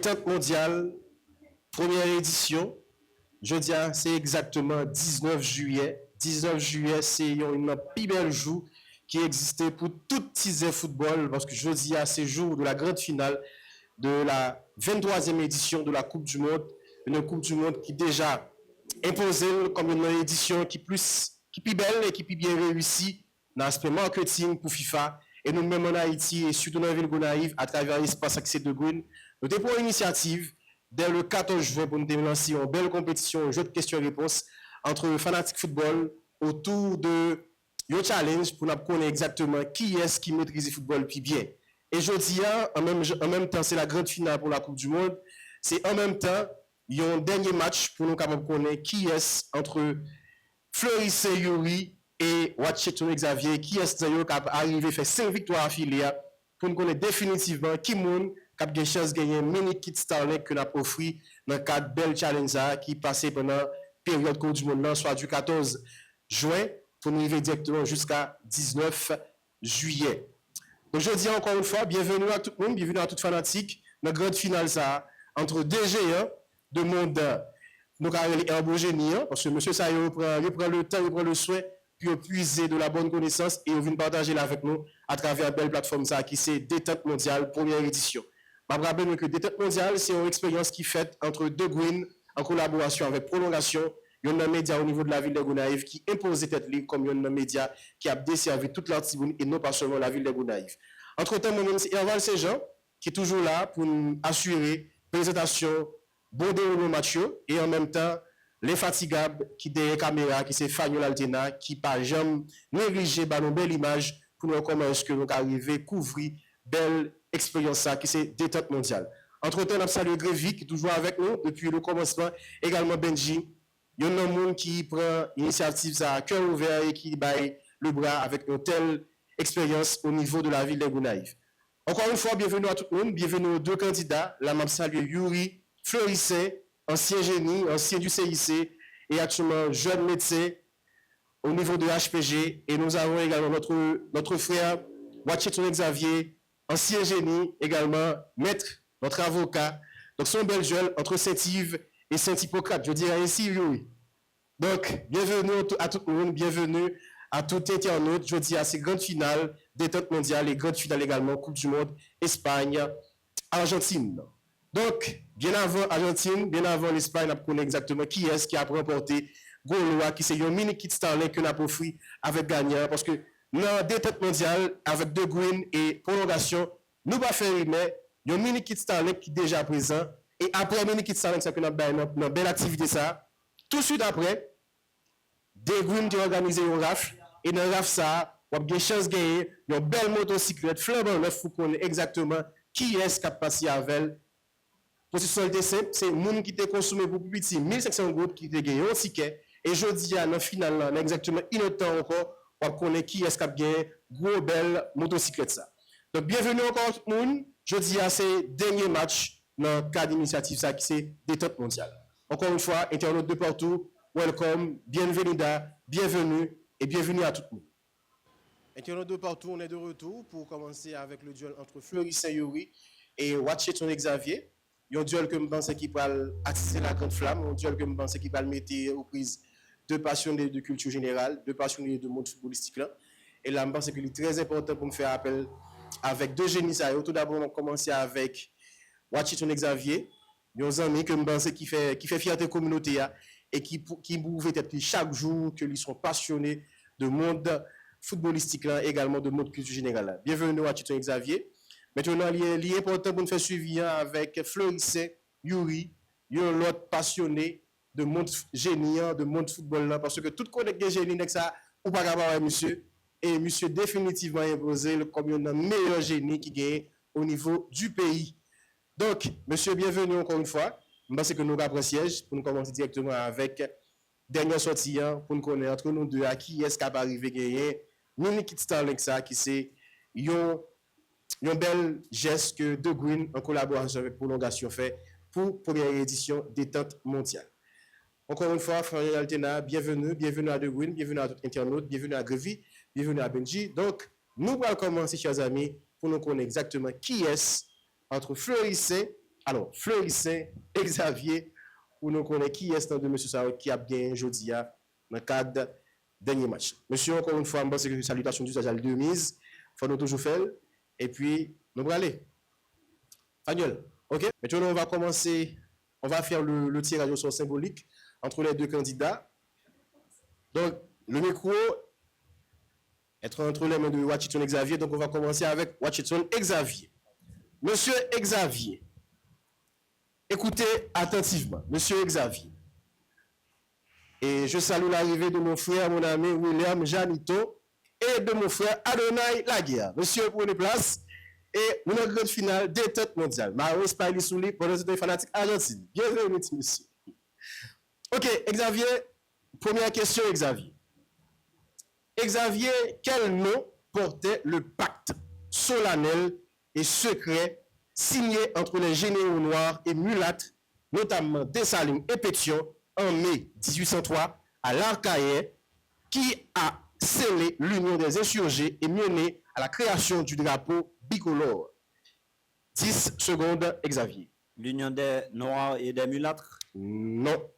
Détente mondiale, première édition. Jeudi, c'est exactement 19 juillet. 19 juillet, c'est une plus belle jour qui existait pour tout petit football parce que jeudi, c'est jour de la grande finale de la 23e édition de la Coupe du Monde. Une Coupe du Monde qui déjà imposée comme une édition qui plus belle et qui plus bien réussie dans l'aspect marketing pour FIFA. Et nous-mêmes en Haïti et surtout dans la ville de Gonaïve, à travers l'espace Accès de Green, nous avons une initiative dès le 14 juin pour nous lancer une belle compétition, un jeu de questions-réponses entre fanatiques football autour de un challenge pour nous connaître exactement qui est-ce qui maîtrise le football plus bien. Et je dis, en même temps, c'est la grande finale pour la Coupe du Monde. C'est en même temps, il y a un dernier match pour nous connaître qui est entre Fleuris Yuri et Watcheton Xavier, qui est qui est arrivé à faire 5 victoires affiliées pour nous connaître définitivement qui monde qui a des chances de gagner un mini kit Starlink que nous avons offert dans le cadre de Bell Challenge qui passait pendant la période Coupe du Monde, soit du 14 juin pour nous arriver directement jusqu'à 19 juillet. Donc je dis encore une fois, bienvenue à tout le monde, bienvenue à tout fanatique dans la grande finale ça, entre deux géants de monde. Donc, il un beau génie, parce que monsieur ça, il prend le temps, il prend le soin, puis il puiser de la bonne connaissance et il vient partager là avec nous à travers une belle plateforme ça, qui c'est Détente Mondiale, première édition. Je me rappelle que Détente Mondiale, c'est une expérience qui est faite entre deux Green en collaboration avec Prolongation. Il y a un média au niveau de la ville de Gonaïve qui impose cette ligne comme un média qui a desservi toute l'Artibonite et non pas seulement la ville de Gonaïve. Entre-temps, mon nom c'est Herval Saint-Jean qui est toujours là pour nous assurer présentation, bon déroulement match et en même temps, l'infatigable qui derrière caméra, qui c'est Fagnon Altena, qui pas jamais négligé une belle image pour nous comment est-ce que nous arrivons à couvrir belle expérience qui c'est Détente mondiale. Entre-temps, on a salué Grévy qui est toujours avec nous depuis le commencement, également Benji. Il y a un monde qui prend l'initiative à cœur ouvert et qui baille le bras avec une telle expérience au niveau de la ville de Gonaïve. Encore une fois, bienvenue à tout le monde, bienvenue aux deux candidats. Là, je salue Yuri Fleurisset, ancien génie, ancien du CIC et actuellement jeune médecin au niveau de HPG. Et nous avons également notre frère Watcheton Xavier, ancien génie, également maître, notre avocat. Donc, son bel jeune entre Saint-Yves et Saint-Hippocrate, je dirais ainsi, Yuri. Donc, bienvenue à tout le monde, bienvenue à tout internaute. Je dis à ces grandes finales, Détente mondiale et grandes finales également, Coupe du Monde, Espagne, Argentine. Donc, bien avant Argentine, bien avant l'Espagne, on connaît exactement qui est-ce qui a remporté Gaulois, qui c'est un mini kit Starlink que nous avons offert avec gagnant. Parce que dans Détente mondiale, avec deux green et prolongation, nous ne pas faire mais il y a un mini kit Starlink qui est déjà présent. Et après le mini kit Starlink, ça que nous avons une belle activité ça. Tout de suite après, des green qui ont organisé un RAF. Et dans le RAF, ça, on a des chances de gagner une belle motocyclette flambant neuf pour qu'on ait exactement qui est-ce qui a passé avec elle. Pour ce était simple, c'est le monde qui était consommé pour plus petit, 1500 gouttes qui était gagné un ticket. Et je dis à la finale, là, exactement une autre temps encore, on connaît qui est-ce qui a gagné gros belle motocyclette ça. Donc, bienvenue encore tout le monde. Je dis à ces derniers matchs dans le cadre d'initiative ça qui c'est Détente mondiale. Encore une fois, internautes de partout, welcome, bienvenue et bienvenue à tout le monde. Internautes de partout, on est de retour pour commencer avec le duel entre Fleuris Saint-Yuri et Watcheton Xavier. Il y a un duel que je pense qui va attiser la grande flamme, un duel que je pense qui va mettre aux prises de passionnés de culture générale, de passionnés de monde footballistique là. Et là, je pense qu'il est très important pour me faire appel avec deux génies. Tout d'abord, on va commencer avec Watcheton Xavier, un ami que je pense qui fait fierté communauté et qui pouvait être chaque jour qu'ils sont passionnés de monde footballistique là, également de monde culture générale là. Bienvenue Watcheton Xavier. Maintenant, il est important pour nous faire suivi avec Fleurisset, Yuri, un autre passionné de monde génie, de monde football là, parce que tout connaît que génie ça ou pas capable monsieur et monsieur définitivement imposé comme un meilleur génie qui gagne au niveau du pays. Donc, monsieur, bienvenue encore une fois. Je pense que nous avons siège pour nous commencer directement avec dernière sortie pour nous connaître entre nous deux à qui est-ce qui va arriver gagner mini kit Starlink ça qui c'est un bel geste que De Green en collaboration avec Prolongation fait pour première édition Détente mondiale. Encore une fois, Fagnon Altena, bienvenue à De Green, bienvenue à tout internaute, bienvenue à Grévy, bienvenue à Benji. Donc, nous allons commencer, chers amis, pour nous connaître exactement qui est entre Fleurisset Alors, Fleurissin, Xavier, pour nous connaître qui est de M. Sarah qui a bien jeudi dans le cadre dernier match. Monsieur, encore une fois, c'est que salutations du Sajal de mise. Il faut nous toujours faire. Et puis, nous allons aller. Fagnuel, ok? Maintenant, on va commencer. On va faire le tirage au sort symbolique entre les deux candidats. Donc, le micro est entre les mains de Washington Xavier. Donc, on va commencer avec Washington Xavier. Monsieur Xavier, écoutez attentivement. Monsieur Xavier. Et je salue l'arrivée de mon frère, mon ami William Janito et de mon frère Adonai Laguerre. Monsieur, prenez place. Et une grande finale détente mondiale. Mario Spiley Souli pour les fanatiques argentines. Bienvenue, monsieur. Ok, Xavier, première question, Xavier. Xavier, quel nom portait le pacte solennel et secret signé entre les généraux noirs et mulattes, notamment Dessalines et Pétion, en mai 1803 à l'Arcaïe, qui a scellé l'union des insurgés et mené à la création du drapeau bicolore? 10 secondes, Xavier. L'union des Noirs et des mulâtres? Non.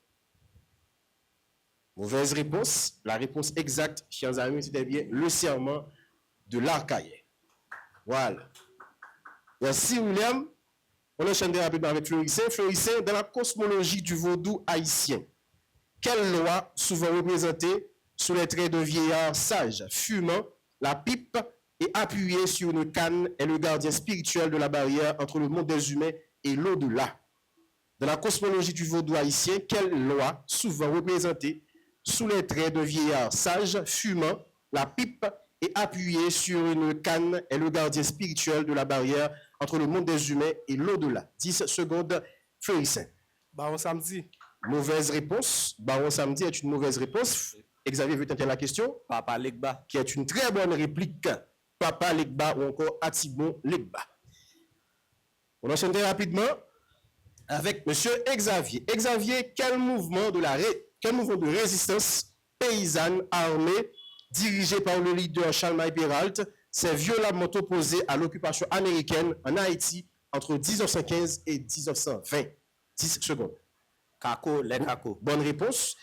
Mauvaise réponse. La réponse exacte, chers amis, c'était bien le serment de l'Arcaïe. Voilà. Merci, William. On enchaîne rapidement avec Fleurissin. Fleurissin, dans la cosmologie du vaudou haïtien, quelle loi, souvent représentée sous les traits d'un vieillard sage, fumant la pipe et appuyé sur une canne, est le gardien spirituel de la barrière entre le monde des humains et l'au-delà? Dans la cosmologie du vaudou haïtien, quelle loi, souvent représentée sous les traits d'un vieillard sage, fumant la pipe et appuyé sur une canne, est le gardien spirituel de la barrière entre le monde des humains et l'au-delà? 10 secondes, Fleurissin. Baron Samedi. Mauvaise réponse. Baron Samedi est une mauvaise réponse. Xavier veut tenter la question. Papa Legba. Qui est une très bonne réplique. Papa Legba ou encore Atibon Legba. On enchaîne rapidement avec monsieur Xavier. Xavier, quel mouvement de résistance paysanne armée dirigé par le leader Charles Perrault s'est violemment opposé à l'occupation américaine en Haïti entre 1915 et 1920? 10 secondes. Kako, les Kako. Bonne réponse.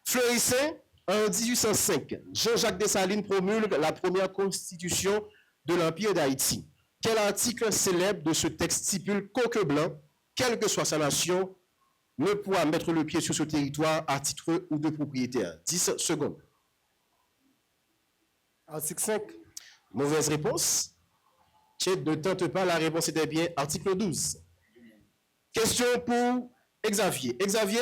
Fleurissin, en 1805, Jean-Jacques Dessalines promulgue la première constitution de l'Empire d'Haïti. Quel article célèbre de ce texte stipule qu'aucun blanc, quelle que soit sa nation, ne pourra mettre le pied sur ce territoire à titre ou de propriétaire? 10 secondes. Article 5. Mauvaise réponse. Ne tente pas, la réponse était bien article 12. Question pour Xavier. Xavier,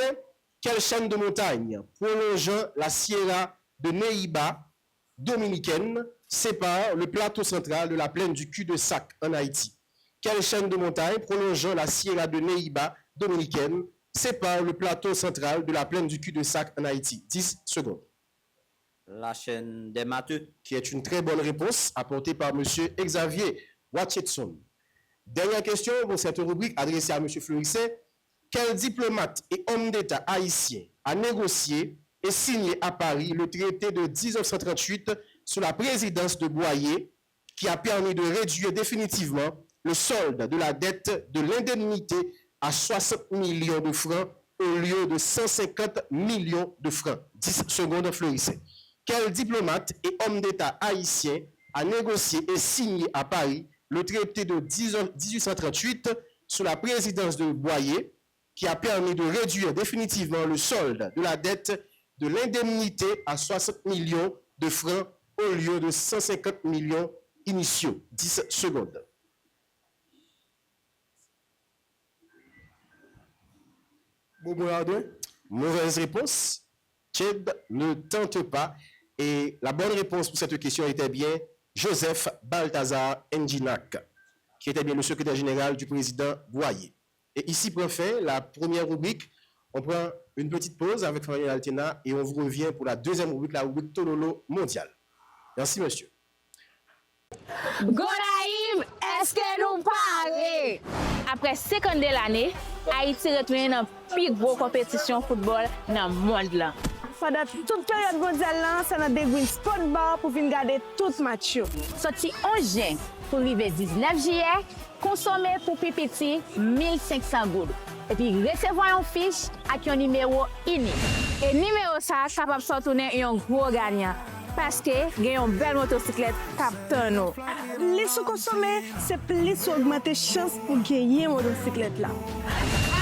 quelle chaîne de montagne prolongeant la Sierra de Neiba dominicaine sépare le plateau central de la plaine du cul-de-sac en Haïti? Quelle chaîne de montagne prolongeant la Sierra de Neiba dominicaine sépare le plateau central de la plaine du cul-de-sac en Haïti? 10 secondes. La chaîne des Matheux. Qui est une très bonne réponse apportée par M. Xavier Wachitson. Dernière question pour cette rubrique adressée à M. Fleurissin. Quel diplomate et homme d'État haïtien a négocié et signé à Paris le traité de 1938 sous la présidence de Boyer, qui a permis de réduire définitivement le solde de la dette de l'indemnité à 60 millions de francs au lieu de 150 millions de francs? 10 secondes, Fleurissin. Quel diplomate et homme d'État haïtien a négocié et signé à Paris le traité de 1838 sous la présidence de Boyer, qui a permis de réduire définitivement le solde de la dette de l'indemnité à 60 millions de francs au lieu de 150 millions initiaux? 10 secondes. Mauvaise réponse. Tchède ne tente pas. Et la bonne réponse pour cette question était bien Joseph Balthazar Ndjinak, qui était bien le secrétaire général du président Boyer. Et ici prend fin la première rubrique. On prend une petite pause avec Fabien Altena et on vous revient pour la deuxième rubrique, la rubrique Tololo mondiale. Merci, monsieur. Gonaïve, est-ce que nous parlons? Après 50 de l'année, Haïti retourne dans la plus grosse compétition de football dans le monde. Pendant toute période mondiale, c'est dans des sport bar pour venir regarder tout match. Sorti 11 juin, pour arriver 19 juillet, consommer pour pipiti 1500 gouttes. Et puis recevoir une fiche avec un numéro unique. Et numéro ça, capable de sortir un gros gagnant. Parce que il y a une belle motocyclette capteur nous. Les consommer, c'est plus augmenter chance pour gagner motocyclette là.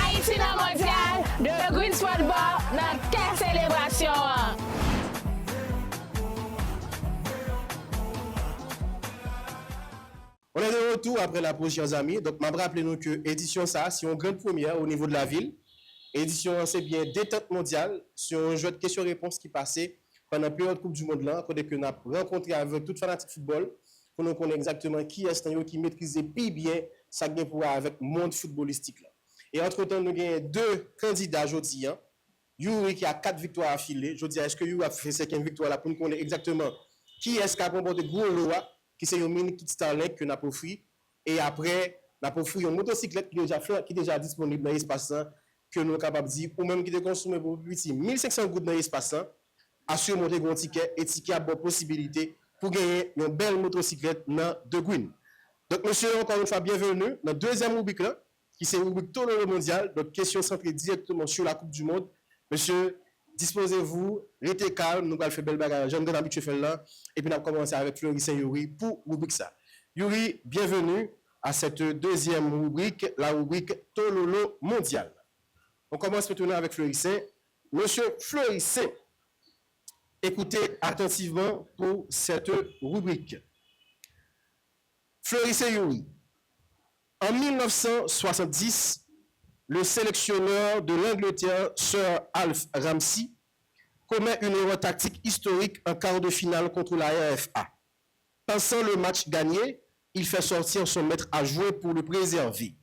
Haïti dans mondial, de Green Sport Bar dans quelle célébration? On est de retour après la pause, chers amis. Donc, je rappelle nous que l'édition ça, c'est une grande première au niveau de la ville. Édition, c'est bien détente mondiale sur un jeu de questions-réponses qui passait pendant la période Coupe du Monde là, quand on a rencontré avec tout fanatique football, pour nous connaître exactement qui est qui maîtrise plus bien ça qui pour avec le monde footballistique là. Et entre-temps, nous avons deux candidats aujourd'hui. Yuri qui a 4 victoires affilées. Je dis, est-ce que Yuri a fait 5e victoire là pour nous connaître exactement qui est-ce qui a comporté gros loi, qui c'est un mini kit Starlink que nous avons offert. Et après, nous avons offert une motocyclette qui est déjà disponible dans l'espace que nous sommes capables de dire, ou même qui est consommé pour plus de 1500 gouttes dans l'espace, assure monter un ticket et ticket a bonne possibilité pour gagner une belle motocyclette dans De Green. Donc, monsieur, encore une fois, bienvenue dans la deuxième rubrique là, qui c'est une rubrique tout le mondial, donc question centrée directement sur la Coupe du Monde. Monsieur, disposez-vous, restez calme, nous allons faire belle bagarre, j'aime bien l'habitude de faire là, et puis nous allons commencer avec Fleury Yuri pour rubrique ça. Yuri, bienvenue à cette deuxième rubrique, la rubrique Tololo mondial. On commence maintenant avec Fleury. Monsieur Fleury, écoutez attentivement pour cette rubrique. Fleury Yuri. En 1970, le sélectionneur de l'Angleterre, Sir Alf Ramsey, commet une erreur tactique historique en quart de finale contre la RFA. Pensant le match gagné, il fait sortir son maître à jouer pour le préserver.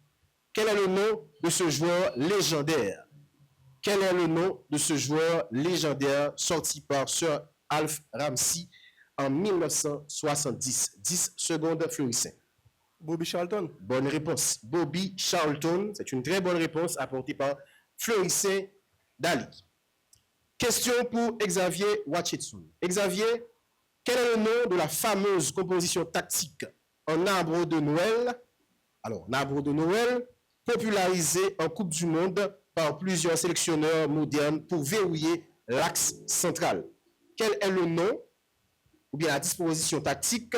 Quel est le nom de ce joueur légendaire? Quel est le nom de ce joueur légendaire sorti par Sir Alf Ramsey en 1970? 10 secondes, Fleurissin. Bobby Charlton. Bonne réponse. Bobby Charlton. C'est une très bonne réponse apportée par Fleurissin Dali. Question pour Xavier Wachetsoun. Xavier, quel est le nom de la fameuse composition tactique en arbre de Noël? Alors, l'arbre de Noël, popularisé en Coupe du Monde par plusieurs sélectionneurs modernes pour verrouiller l'axe central. Quel est le nom ou bien la disposition tactique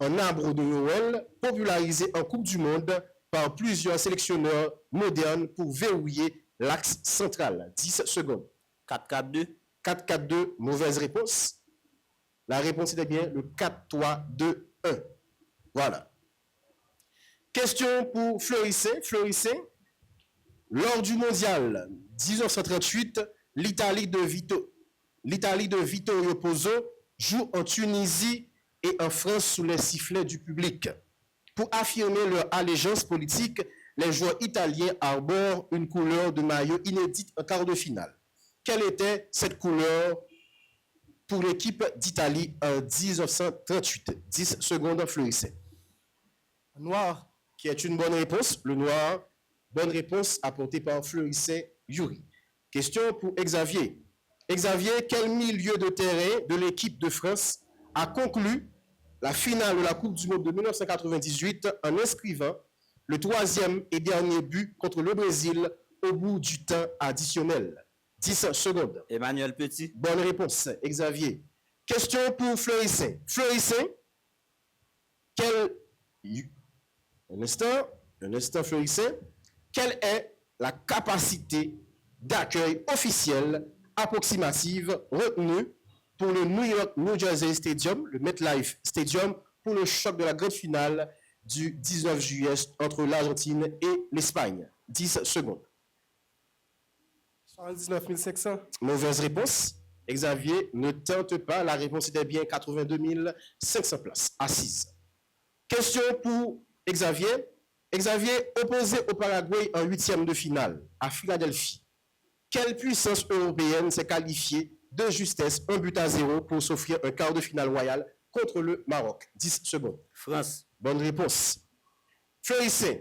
en arbre de Noël, popularisé en Coupe du Monde par plusieurs sélectionneurs modernes pour verrouiller l'axe central? 10 secondes. 4-4-2. 4-4-2, mauvaise réponse. La réponse était bien le 4-3-2-1. Voilà. Question pour Fleurissin. Fleurissin, lors du mondial 1938, l'Italie de Vittorio Pozzo joue en Tunisie et en France sous les sifflets du public. Pour affirmer leur allégeance politique, les joueurs italiens arborent une couleur de maillot inédite en quart de finale. Quelle était cette couleur pour l'équipe d'Italie en 1938? 10 secondes, Fleurissin. Noir. Qui est une bonne réponse, le noir. Bonne réponse apportée par Fleurissin Yuri. Question pour Xavier. Xavier, quel milieu de terrain de l'équipe de France a conclu la finale de la Coupe du Monde de 1998 en inscrivant le 3e et dernier but contre le Brésil au bout du temps additionnel? 10 secondes. Emmanuel Petit. Bonne réponse, Xavier. Question pour Fleurissin. Fleurissin, un instant, Fleurissin. Quelle est la capacité d'accueil officielle approximative retenue pour le New Jersey Stadium, le MetLife Stadium, pour le choc de la grande finale du 19 juillet entre l'Argentine et l'Espagne? 10 secondes. 79 500. Mauvaise réponse. Xavier, ne tente pas. La réponse était bien 82 500 places assises. Question pour Xavier. Xavier, opposé au Paraguay en 8e de finale à Philadelphie. Quelle puissance européenne s'est qualifiée de justesse 1-0 pour s'offrir un quart de finale royal contre le Maroc? 10 secondes. France. Bonne réponse. Fleurissin,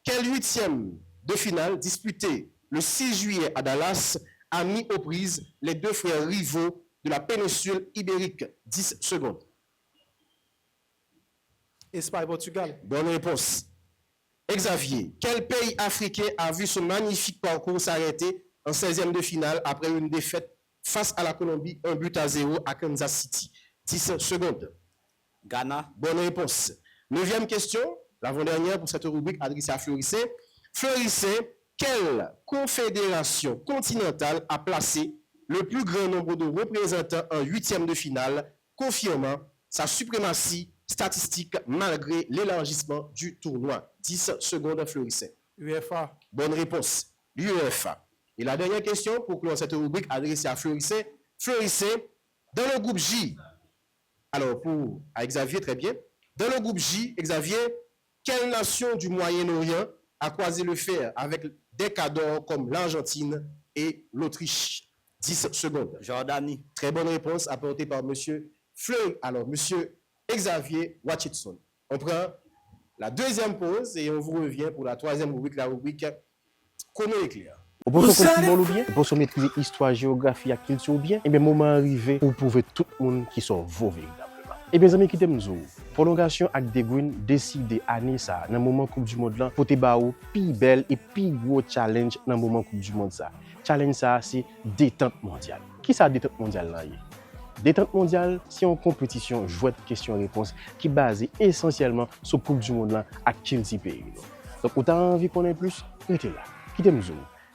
quel 8e de finale disputé le 6 juillet à Dallas a mis aux prises les deux frères rivaux de la péninsule ibérique? 10 secondes. Espagne, Portugal. Bonne réponse. Xavier, quel pays africain a vu son magnifique parcours s'arrêter en 16e de finale après une défaite face à la Colombie, 1-0 à Kansas City? 10 secondes. Ghana. Bonne réponse. 9e question, l'avant-dernière pour cette rubrique adressée à Florissé. Florissé, quelle confédération continentale a placé le plus grand nombre de représentants en 8e de finale, confirmant sa suprématie statistique malgré l'élargissement du tournoi? 10 secondes, Florissé. UEFA. Bonne réponse. L'UEFA. Et la dernière question pour clore cette rubrique adressée à Florissé. Florissé, dans le groupe J, alors pour à Xavier, très bien. Dans le groupe J, Xavier, quelle nation du Moyen-Orient a croisé le fer avec des cadors comme l'Argentine et l'Autriche? 10 secondes. Jordanie. Très bonne réponse apportée par monsieur Xavier Watchitson. On prend la deuxième pause et on vous revient pour la troisième rubrique, la rubrique Chrono éclair. Pour ceux qui football ou bien, pour ceux qui maîtriser histoire, géographie et culture ou bien, et bien moment arrivé pour prouver tout le monde qui sont vos véritablement. Et bien amis qui t'aiment nous, prolongation avec des Green décidé année ça dans moment Coupe du monde là pour te baou pi belle et pi gros challenge dans moment Coupe du monde ça. Challenge ça c'est détente mondiale. Qui ça détente mondiale là? Détente mondiale, c'est une compétition jouet de questions-réponses qui est basée essentiellement sur Coupe du monde là à quel pays. Donc, vous avez envie qu'on ait plus, restez là. Quittez nous.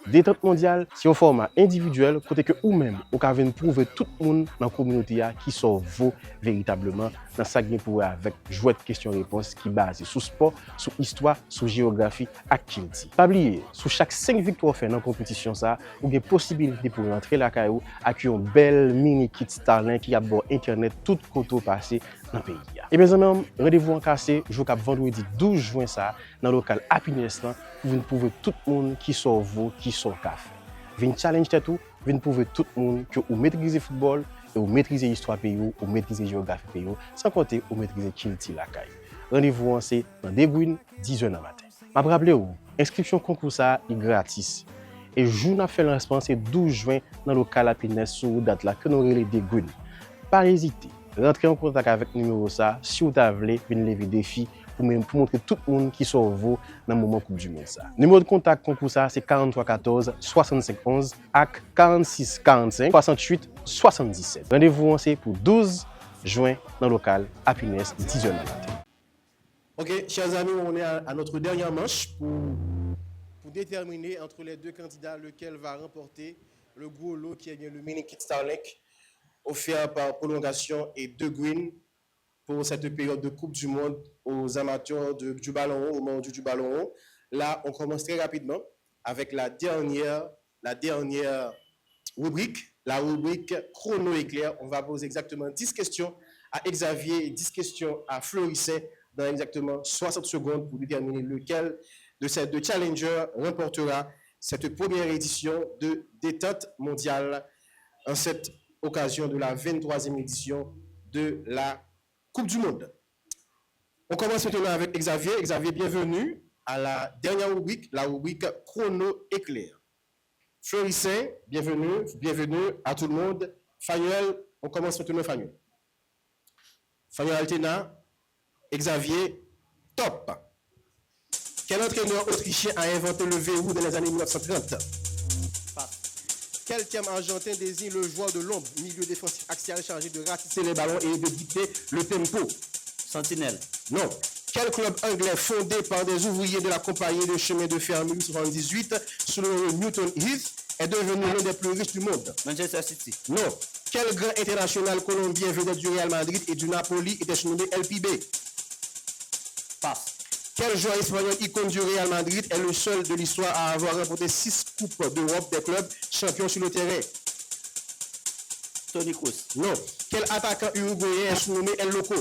Détente mondiale, c'est un format individuel côté que ou même vous pouvez prouver tout le monde dans la communauté qui sont vous véritablement dans ça qui pour avec jouer de questions-réponses qui basé sur sport, sur histoire, sur géographie et culture. Pas oublier, sur chaque 5 victoires faites dans la compétition ça, vous avez possibilité pour rentrer la caillou avec une belle mini kit Starlink qui a bon internet tout côté passé dans le pays. Et bien amis, rendez-vous en cassé, je vous vendredi 12 juin ça dans le local Happiness là pour vous prouver tout le monde qui sont vous qui sont café. Venez challenge tout, venez prouver tout le monde que vous maîtrisez le football et vous maîtrisez l'histoire pays, vous maîtrisez la géographie pays, sans compter vous maîtrisez culture la caille. Rendez-vous en c'est dans des Green 10h du matin. Je vous rappelle inscription concours ça est gratis. Et jour n'a fait lancement c'est 12 juin dans le local Happiness sur date là que nous relais des Green. Pas hésiter. Rentrez en contact avec le numéro ça si vous voulez venir lever défi pour montrer tout le monde qui sont vous dans le moment Coupe du monde ça. Numéro de contact concours ça c'est 43 14 65 11 ak 46 45 68 77. Rendez-vous c'est pour 12 juin dans le local Happiness 10h du matin. Ok, chers amis, on est à notre dernière manche pour déterminer entre les deux candidats lequel va remporter le gros lot qui est bien le mini kit Starlink offert par prolongation et De Green pour cette période de Coupe du Monde aux amateurs du ballon haut, au monde du ballon haut. Là, on commence très rapidement avec la dernière rubrique, la rubrique Chrono éclair. On va poser exactement 10 questions à Xavier et 10 questions à Florissé dans exactement 60 secondes pour déterminer lequel de ces deux challengers remportera cette première édition de détente mondiale en cette occasion de la 23e édition de la Coupe du Monde. On commence maintenant avec Xavier. Xavier, bienvenue à la dernière rubrique, la rubrique Chrono éclair. Florissé, bienvenue à tout le monde. Fanuel, on commence maintenant Fanuel. Fanuel Altena, Xavier, top. Quel entraîneur autrichien a inventé le verrou dans les années 1930? Quel terme argentin désigne le joueur de l'ombre, milieu défensif axial chargé de ratisser les ballons et de dicter le tempo? Sentinelle. Non. Quel club anglais fondé par des ouvriers de la compagnie de chemin de fer en 1878 sous le nom de Newton Heath est devenu l'un des plus riches du monde? Manchester City. Non. Quel grand international colombien vedette du Real Madrid et du Napoli était surnommé LPB? Passe. Quel joueur espagnol icône du Real Madrid est le seul de l'histoire à avoir remporté 6 coupes d'Europe des clubs champions sur le terrain? Toni Kroos. Non. Quel attaquant uruguayen est surnommé El Loco?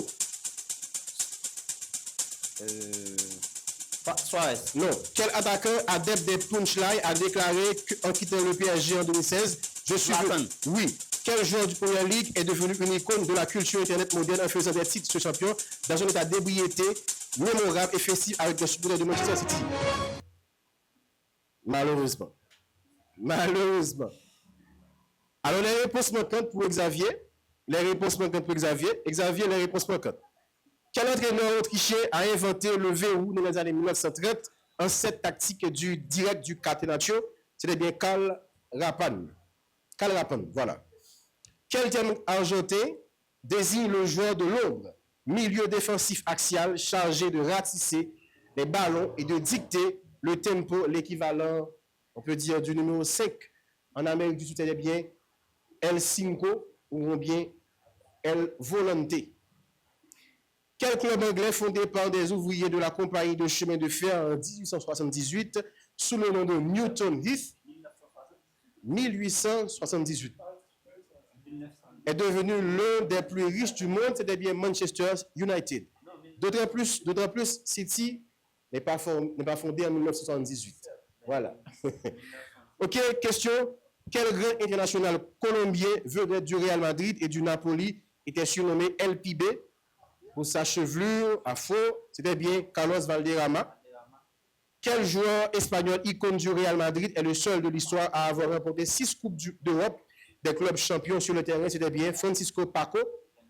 Suarez. Non. Quel attaquant adepte des punchlines a déclaré en quittant le PSG en 2016? Je suis Zlatan. Oui. Quel joueur du Premier League est devenu une icône de la culture internet moderne en faisant des titres de champion dans un état d'ébriété mémorable et festif avec des supporters de Manchester City? Malheureusement. Alors les réponses manquantes pour Xavier. Xavier, les réponses manquantes. Quel entraîneur autrichien a inventé le verrou dans les années 1930 en cette tactique du direct du catenaccio? C'était bien Karl Rappan. Karl Rappan, voilà. Quel terme argentin désigne le joueur de l'ombre, milieu défensif axial chargé de ratisser les ballons et de dicter le tempo, l'équivalent, on peut dire, du numéro 5 en Amérique du Sud, c'est bien El Cinco ou bien El Volante. Quel club anglais fondé par des ouvriers de la compagnie de chemin de fer en 1878 sous le nom de Newton Heath, 1878, est devenu l'un des plus riches du monde, c'était bien Manchester United. D'autant plus, City n'est pas fondé en 1978. Voilà. Ok, question. Quel grand international colombien vedette du Real Madrid et du Napoli était surnommé El Pibe pour sa chevelure afro? C'était bien Carlos Valderrama. Quel joueur espagnol icône du Real Madrid est le seul de l'histoire à avoir remporté 6 coupes d'Europe des clubs champions sur le terrain? C'était bien Francisco Paco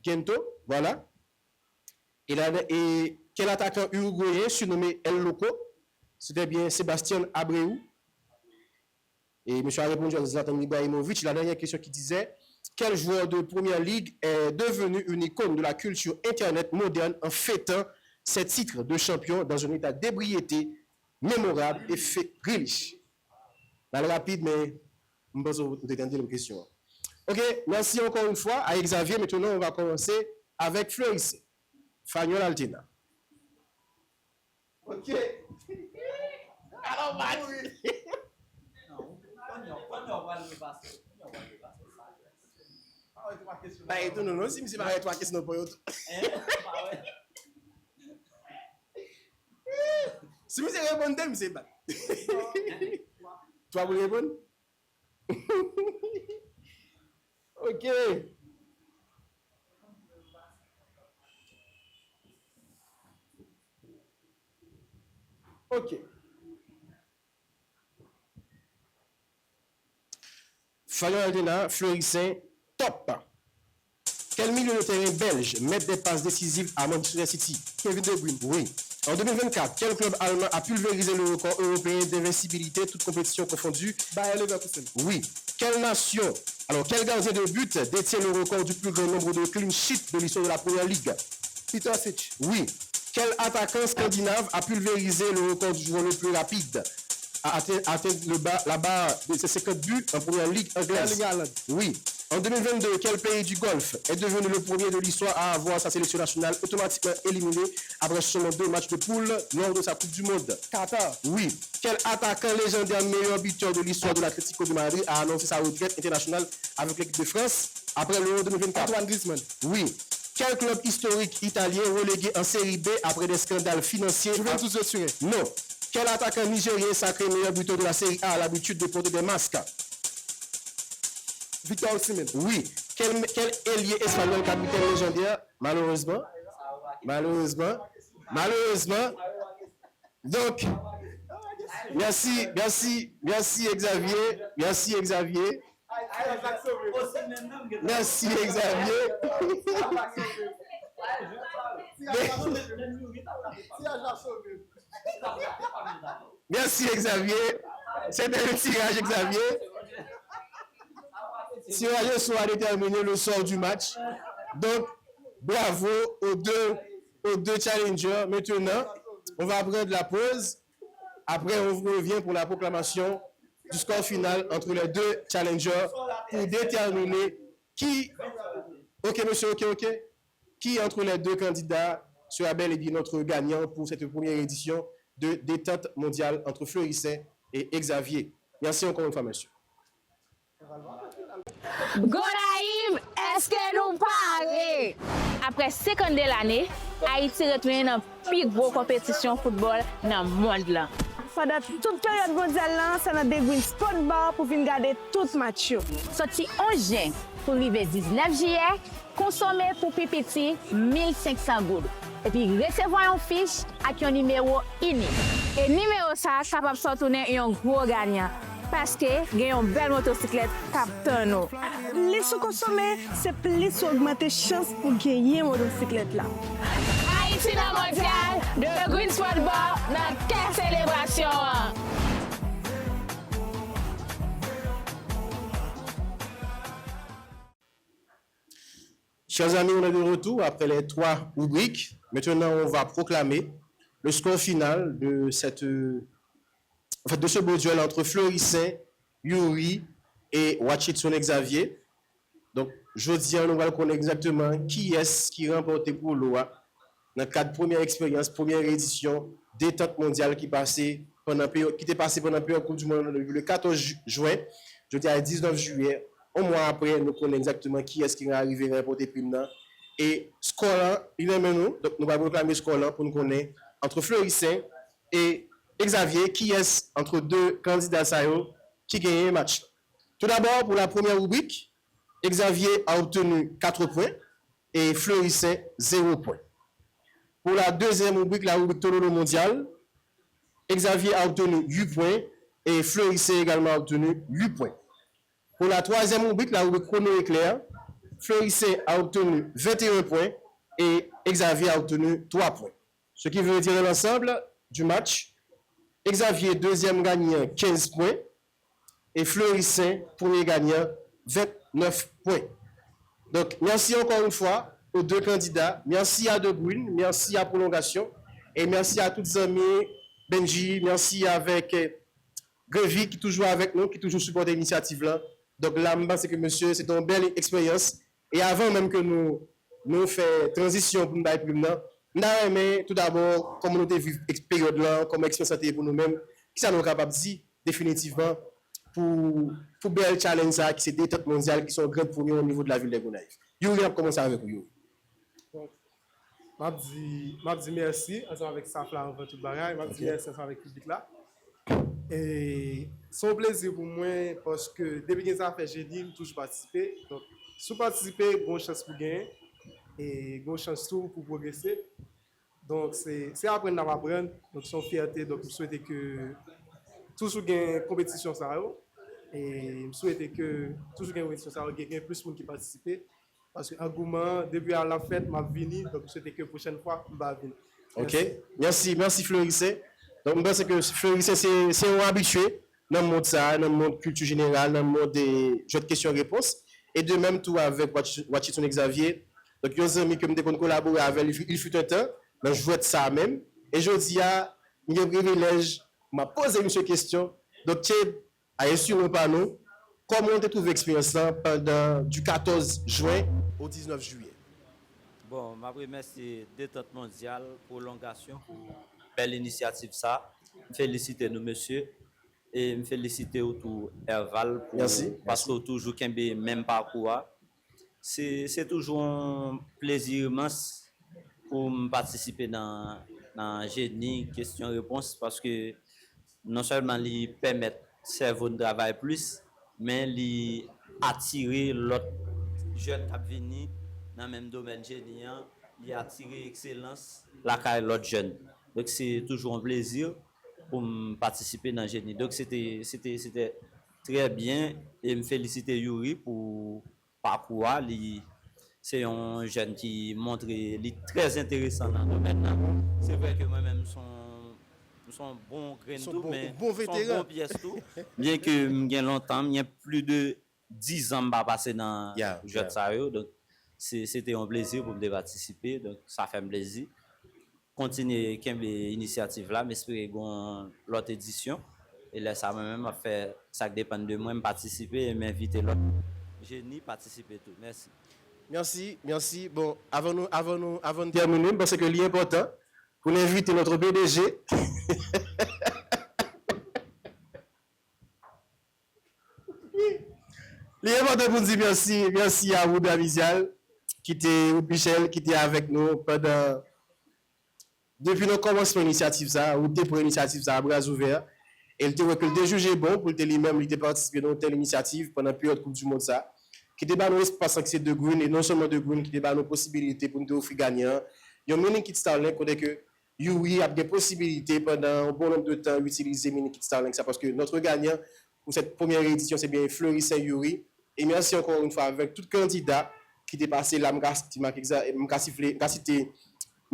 Gento. Voilà. Et quel attaquant uruguayen surnommé El Loco? C'était bien Sébastien Abreu. Et monsieur a répondu à Zlatan Ibrahimovic. La dernière question qui disait: quel joueur de Première Ligue est devenu une icône de la culture Internet moderne en fêtant ses titres de champion dans un état d'ébriété mémorable et fait riche? Dans rapide, mais je pense que vous entendez la question. Ok, merci encore une fois à Xavier. Maintenant, on va commencer avec Fleurissé. Fagnon Altena. Ok. Alors, non, si je vais toi question pour autre. Si vous répondez, je sais pas. Toi, vous répondez? Ok. Ok. Fagnon Altena, Fleurissin, top. Quel milieu de terrain belge met des passes décisives à Manchester City? Kevin De Bruyne. Oui. En 2024, quel club allemand a pulvérisé le record européen d'invincibilité, toute compétition confondue? Bayer Leverkusen. Oui. Quelle nation, alors quel gardien de but détient le record du plus grand nombre de clean sheets de l'histoire de la Première Ligue? Peter Sitch. Oui. Quel attaquant scandinave a pulvérisé le record du joueur le plus rapide à atteindre la barre de ses 50 buts en Première Ligue anglaise? Oui. En 2022, quel pays du Golfe est devenu le premier de l'histoire à avoir sa sélection nationale automatiquement éliminée après seulement 2 matchs de poule lors de sa Coupe du Monde? Qatar. Oui. Quel attaquant légendaire meilleur buteur de l'histoire de l'Atlético de Madrid a annoncé sa retraite internationale avec l'équipe de France après l'Euro 2024? Antoine Griezmann. Oui. Quel club historique italien relégué en Série B après des scandales financiers? Juventus de Turin. Non. Quel attaquant nigérien sacré meilleur buteur de la Série A a l'habitude de porter des masques? Victor Osimhen. Oui. Quel ailier espagnol capitaine légendaire? Malheureusement. Donc, merci Xavier. Merci Xavier. Merci Xavier. C'était le tirage Xavier. Tirage sera déterminé le sort du match. Donc, bravo aux deux challengers. Maintenant, on va prendre la pause. Après, on revient pour la proclamation du score final entre les deux challengers pour déterminer qui... Ok, monsieur, ok. Qui entre les deux candidats sera bel et bien notre gagnant pour cette première édition de détente mondiale entre Fleurissin et Xavier. Merci encore une fois, monsieur. Gonaïve, est-ce que nous parlons? Après 50 de l'année, Haïti retourne dans la plus grosse compétition de football dans le monde. Pendant toute période mondiale, ça a des green sport bar pour venir garder tout match. Sorti 11 juin pour arriver 19 juillet, consommer pour pipiti 1500 gouttes. Et puis recevoir une fiche avec un numéro unique. Et numéro ça capable de tourner un gros gagnant. Parce que il y a une belle motocyclette capteur nous. Les sous consommer, c'est plus augmenter chance pour gagner motocyclette là. Merci dans mondial de Green Sport Bar dans quelle célébration. Chers amis, on est de retour après les 3 rubriques. Maintenant, on va proclamer le score final de de ce beau duel entre Fleurissin, Yuri et Wachitsone Xavier. Donc, jeudi, on va connaître exactement qui est-ce qui remporté pour l'OA dans le cadre de première expérience, première édition détente mondiale qui était passée pendant la période Coupe du Monde le 14 juin, jeudi à 19 juillet. Un mois après, nous connaissons exactement qui est-ce qui est arrivé à remporter prime là. Et score il est nous. Donc, nous allons proclamer le score pour nous connaître entre Fleurissin et Xavier, qui est entre deux candidats qui gagnent le match. Tout d'abord, pour la première rubrique, Xavier a obtenu 4 points et Fleurissin 0 points. Pour la deuxième rubrique, la rubrique Tololo mondial, Xavier a obtenu 8 points et Fleurissin également a obtenu 8 points. Pour la troisième rubrique, la rubrique chrono éclair, Fleurissin a obtenu 21 points et Xavier a obtenu 3 points. Ce qui veut dire l'ensemble du match, Xavier, deuxième gagnant, 15 points et Fleurissin, premier gagnant, 29 points. Donc, merci encore une fois aux deux candidats. Merci à De Bruyne, merci à Prolongation et merci à tous les amis, Benji, merci avec Grevi qui est toujours avec nous, qui toujours supporte l'initiative là. Donc là, je pense que monsieur, c'est une belle expérience. Et avant même que nous fassions transition pour nous faire prime là, nous avons aimé tout d'abord, comme nous avons vu cette période-là, comme expérience pour nous-mêmes, qui ça nous capable de dire définitivement pour bel challenge qui c'est des détentes mondiales qui sont grandes pour nous au niveau de la ville de Gonaïves. Yuri a commencé avec vous. Je dis merci ensemble avec Safla avant tout le bagage. Je dis merci ensemble avec le public là. Et c'est un plaisir pour moi parce que depuis que ça fait jeudi, je toujours participer. Donc, si vous participez, bonne chance pour gagner et bonne chance pour progresser. Donc, c'est apprendre à apprendre. Donc, c'est une fierté. Donc, je souhaite que toujours gagne compétition ça et je souhaite que toujours gagne compétition ça gagne plus de monde qui participe parce que engouement depuis à la fête m'a venu donc je souhaite que la prochaine fois va venir. OK. Merci Fleurissin. Donc, je pense que Fleurissin, c'est un habitué dans le monde ça, dans le monde culture générale, dans le monde des jeux de questions-réponses. Et de même, tout avec Wachitsone Xavier. Donc, il y a des amis que nous collaboré avec, il fut un temps, dans le jeu de ça même. Et je dis, il y a un privilège, m'a posé une question. Donc, tu as sur par nous, comment tu as trouvé l'expérience pendant du 14 juin au 19 juillet? Bon, ma première, c'est détente mondiale, prolongation pour belle initiative ça. Féliciter nous, monsieur. Et me féliciter autour Herval pour parce que toujours qu'un même parcours. C'est toujours un plaisir immense pour participer dans génie question-réponse parce que non seulement lui permettre cerveau de travail plus, mais lui attirer l'autre jeune qui vient dans le même domaine génie, lui attirer excellence la l'autre jeune. Donc c'est toujours un plaisir pour participer dans le génie. Donc c'était très bien et me féliciter Yuri pour parcours. C'est un jeune qui montre très intéressant dans le domaine. C'est vrai que moi-même sont bons grains tout, mais bon vétéran. Bon pièce tout. Bien que j'ai longtemps, il y a plus de 10 ans passé dans le jeu de Sario. Donc c'était un plaisir pour me participer. Donc ça fait un plaisir. Continuer avec l'initiative là, mais j'espère qu'on l'autre édition. Et là, ça même fait ça dépend de moi, participer et m'inviter l'autre génie participer tout. Merci. Bon, avant de terminer, parce que l'important, pour inviter notre PDG. L'important pour dire merci à vous, Davisial, Michel, qui était avec nous pendant. Depuis le commencement de l'initiative, ou depuis l'initiative, à bras ouverts, et il était jugé bon pour lui-même, il était participé dans telle initiative pendant la période Coupe du Monde, qui était dans l'espace accès de Green, et non seulement de Green, qui était dans nos possibilités pour nous offrir gagnant. Il y a un mini kit Starlink, que Yuri a des possibilités pendant un bon nombre de temps d'utiliser mini kit Starlink, parce que notre gagnant pour cette première édition, c'est bien Fleurissin Yuri. Et merci encore une fois avec tout candidat qui était passé là,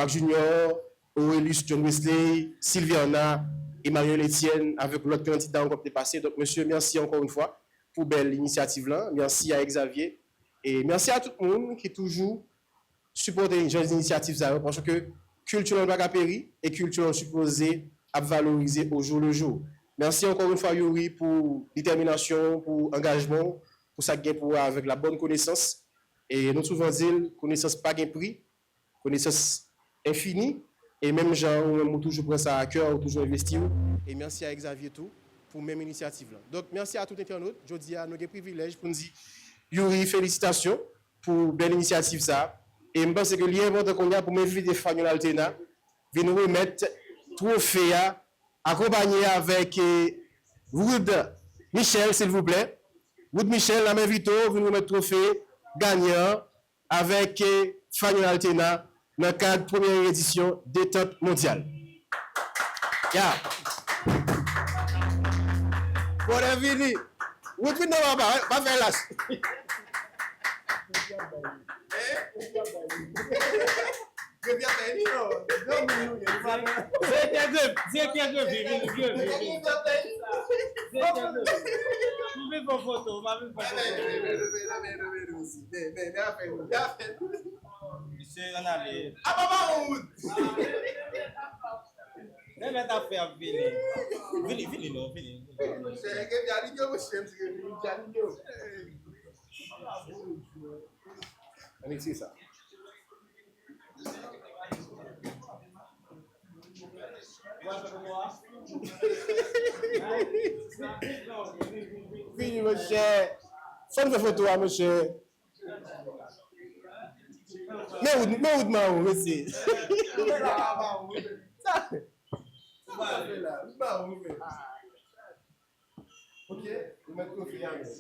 Marc Junior, Aurelius John Wesley, Sylviana, Emmanuel Etienne, avec l'autre candidat encore dépassé. Donc, monsieur, merci encore une fois pour belle initiative là. Merci à Xavier. Et merci à tout le monde qui toujours supporte les initiatives là, parce que culture n'est pas péri et culture est supposée à valoriser au jour le jour. Merci encore une fois, Yuri, pour détermination, pour engagement, pour ça gain pour avec la bonne connaissance. Et nous souvent dit, connaissance pas gain prix, connaissance infinie. Et même gens, on toujours prend ça à cœur, toujours investir. Et merci à Xavier tout pour même initiative là. Donc merci à tout internaute. Je dis à nous des privilèges pour nous dire, Yuri, félicitations pour belle initiative ça. Et je pense que l'important qu'on a pour m'inviter Fagnon Altena, de nous remettre trophée accompagné avec Wood Michel, s'il vous plaît. Wood Michel, la m'invite, vous nous remettre trophée gagnant avec Fagnon Altena dans le cadre de la première édition Détente mondiale. Yeah. Bon, Vini. Wood Vini, on va faire là. C'est ça. Fini, monsieur. Faut une photo, monsieur. Mais où monsieur? Ok, vous mettez